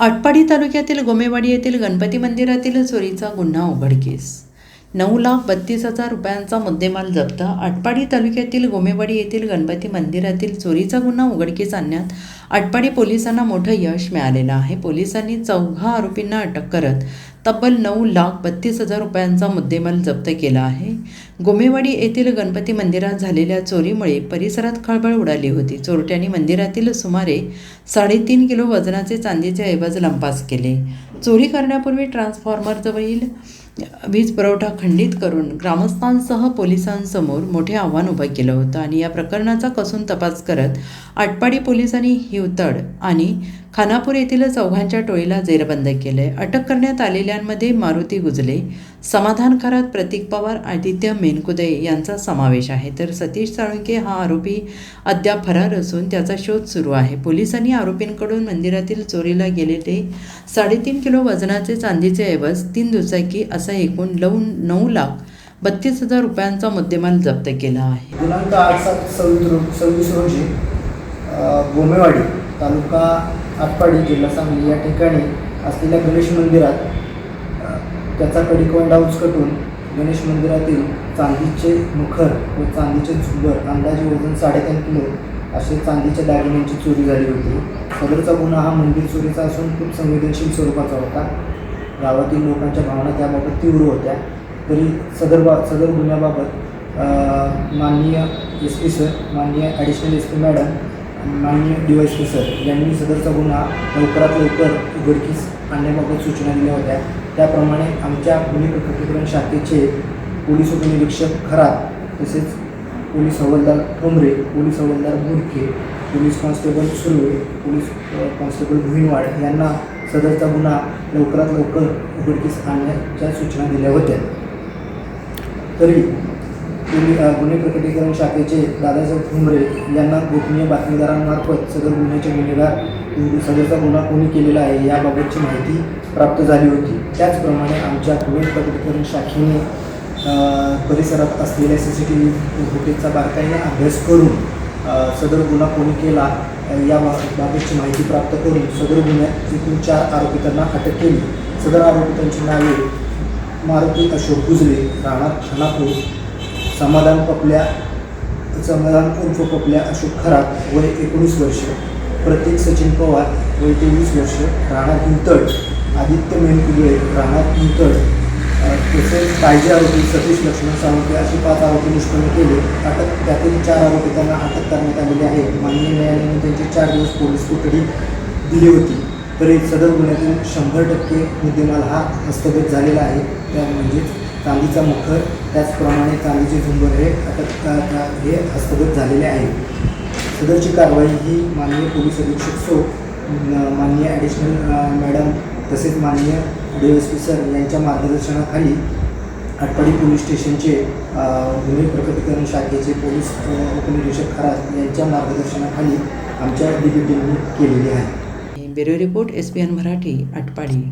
आटपाडी तालुक्यातील गोमेवाडी येथील गणपती मंदिरातील चोरीचा गुन्हा उघडकीस. 9,32,000 रुपयांचा मुद्देमाल जप्त. आटपाडी तालुक्यातील गोमेवाडी येथील गणपती मंदिरातील चोरीचा गुन्हा उघडकीस आणण्यात आटपाडी पोलिसांना मोठं यश मिळालेलं आहे. पोलिसांनी 4 आरोपींना अटक करत तब्बल 9,32,000 रुपयांचा मुद्देमाल जप्त केला आहे. गोमेवाडी येथील गणपती मंदिरात झालेल्या चोरीमुळे परिसरात खळबळ उडाली होती. चोरट्यांनी मंदिरातील सुमारे 3.5 किलो वजनाचे चांदीचे ऐवज लंपास केले. चोरी करण्यापूर्वी ट्रान्सफॉर्मरजवळील वीज पुरवठा खंडित करून ग्रामस्थांसह पोलिसांसमोर मोठे आव्हान उभं केलं होतं आणि या प्रकरणाचा कसून तपास करत आटपाडी पोलिसांनी हिवतड आणि खानापूर येथील चौघांच्या टोळीला जेरबंद केले. अटक करण्यात आलेल्यांमध्ये मारुती गुजले, समाधान खरात, प्रतीक पवार, आदित्य मेनकुदे यांचा समावेश आहे. तर सतीश साळुंके हा आरोपी अद्याप फरार असून त्याचा शोध सुरू आहे. पोलिसांनी आरोपींकडून मंदिरातील चोरीला गेलेले 3.5 किलो वजनाचे चांदीचे ऐवज 3 दुचाकी असा एकूण 9,32,000 रुपयांचा मुद्देमाल जप्त केला आहे. दिनांक 8/7/26 रोजी गोमेवाडी तालुका आटपाडी जिल्हा सांगली या ठिकाणी असलेल्या गणेश मंदिरात त्याचा कडीकोंडा उचकटून गणेश मंदिरातील चांदीचे मुखर व चांदीचे झुंबर अंदाजे वजन 3.5 किलो असे चांदीच्या दागिन्यांची चोरी झाली होती. सदरचा गुन्हा हा मंदिर चोरीचा असून खूप संवेदनशील स्वरूपाचा होता. गावातील लोकांच्या भावना त्याबाबत तीव्र होत्या. तरी सदर गुन्ह्याबाबत माननीय SP सर, माननीय ॲडिशनल SP मॅडम, माननीय DYSP सर यांनी सदरचा गुन्हा लवकरात लवकर उघडकीस आणण्याबाबत सूचना दिल्या होत्या. त्याप्रमाणे आमच्या गुन्हे प्रकटीकरण शाखेचे पोलीस उपनिरीक्षक खरात, तसेच पोलीस हवालदार ठोंबरे, पोलीस हवालदार Budke, police constable Surve, police constable Bhuinwad यांना सदरचा गुन्हा लवकरात लवकर उघडकीस आणण्याच्या सूचना दिल्या होत्या. तरी गुन्हे प्रकटीकरण शाखेचे दादासाहेब ठोंबरे यांना गोपनीय बातमीदारांमार्फत सदरचा गुन्हा कोणी केलेला आहे याबाबतची माहिती प्राप्त झाली होती. त्याचप्रमाणे आमच्या गुन्हे प्रकटीकरण शाखेने परिसरात असलेल्या CCTV फुटेजचा बारकाईने अभ्यास करून सदर गुन्हा कोणी केला याबाबतची माहिती प्राप्त करून सदर गुन्ह्यात एकूण 4 आरोपितांना अटक केली. सदर आरोपितांची नावे मारुती अशोक गुजले, राहणार खानापूर, समाधान उर्फ पपल्या अशोक खरात, वय 19 वर्ष, प्रतीक सचिन पवार, वय 23 वर्ष, राहणार हिंतड, आदित्य मेनकुदळे, राहणार हिंतड, तसेच पाहिजे आरोपी सतीश लक्ष्मण साळुंके अशी 5 आरोपी निष्पन्न केले. त्यातील 4 आरोपितांना अटक करण्यात आलेली आहे. माननीय न्यायालयाने त्यांची 4 दिवस पोलीस कोठडी दिली होती. तरी सदर गुन्ह्यातील 100% मुद्देमाल हा हस्तगत झालेला आहे. त्या म्हणजेच चांदीचा मुखर, त्याचप्रमाणे चांदीचे झुंबर हे हस्तगत झालेले आहे. सदरची कारवाई ही माननीय पोलीस अधीक्षक सो, माननीय ॲडिशनल मॅडम तसेच माननीय DYSP सर यांच्या मार्गदर्शनाखाली आटपाडी पोलीस स्टेशनचे गुन्हे प्रकटीकरण शाखेचे पोलीस उपनिरीक्षक खरात यांच्या मार्गदर्शनाखाली आमच्या DBTने केलेली आहे. Bureau report SBN Marathi, Atpadi.